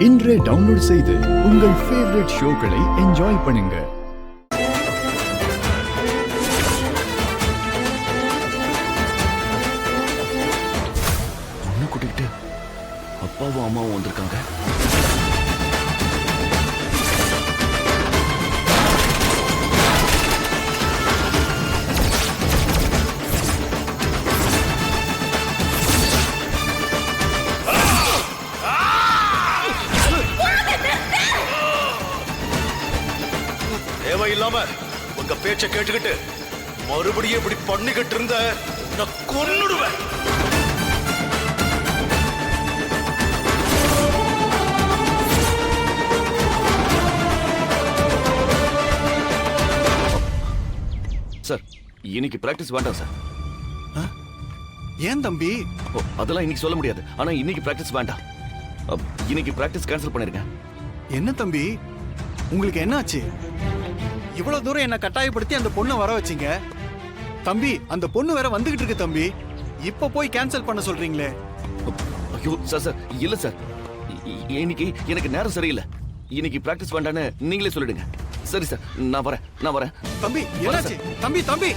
இன்றே டவுன்லோட் செய்து உங்கள் ஃபேவரட் ஷோக்களை என்ஜாய் பண்ணுங்க. பொண்ணு கூட்டிக்கிட்டு அப்பாவும் அம்மாவும் வந்திருக்காங்க. தேவையில்லாம உங்க பேச்ச கேட்டுக்கிட்டு மறுபடியும் இப்படி பண்ணிக்கிட்டு இருந்த நான் கொன்னுடுவேன். சார், இன்னைக்கு பிராக்டிஸ் வேண்டாம் சார். ஏன் தம்பி? ஓ, அதெல்லாம் இன்னைக்கு சொல்ல முடியாது. ஆனா இன்னைக்கு பிராக்டிஸ் வேண்டாம். இன்னைக்கு பிராக்டிஸ் கேன்சல் பண்ணிருங்க. என்ன தம்பி, உங்களுக்கு என்ன ஆச்சு? இவ்வளவு தூரம் என்ன கட்டாயப்படுத்தி அந்த பொண்ணை வர வச்சீங்க தம்பி. அந்த பொண்ணு வேற வந்துகிட்டு இருக்கு தம்பி. இப்ப போய் கேன்சல் பண்ண சொல்றீங்களே? ஐயோ சார், சார் இல்ல சார், இன்னைக்கு எனக்கு நேரம் சரியில்லை. இன்னைக்கு பிராக்டிஸ் வேண்டான்னு நீங்களே சொல்லிடுங்க. சரி சார், நான் வரேன். தம்பி என்னாச்சு? தம்பி தம்பி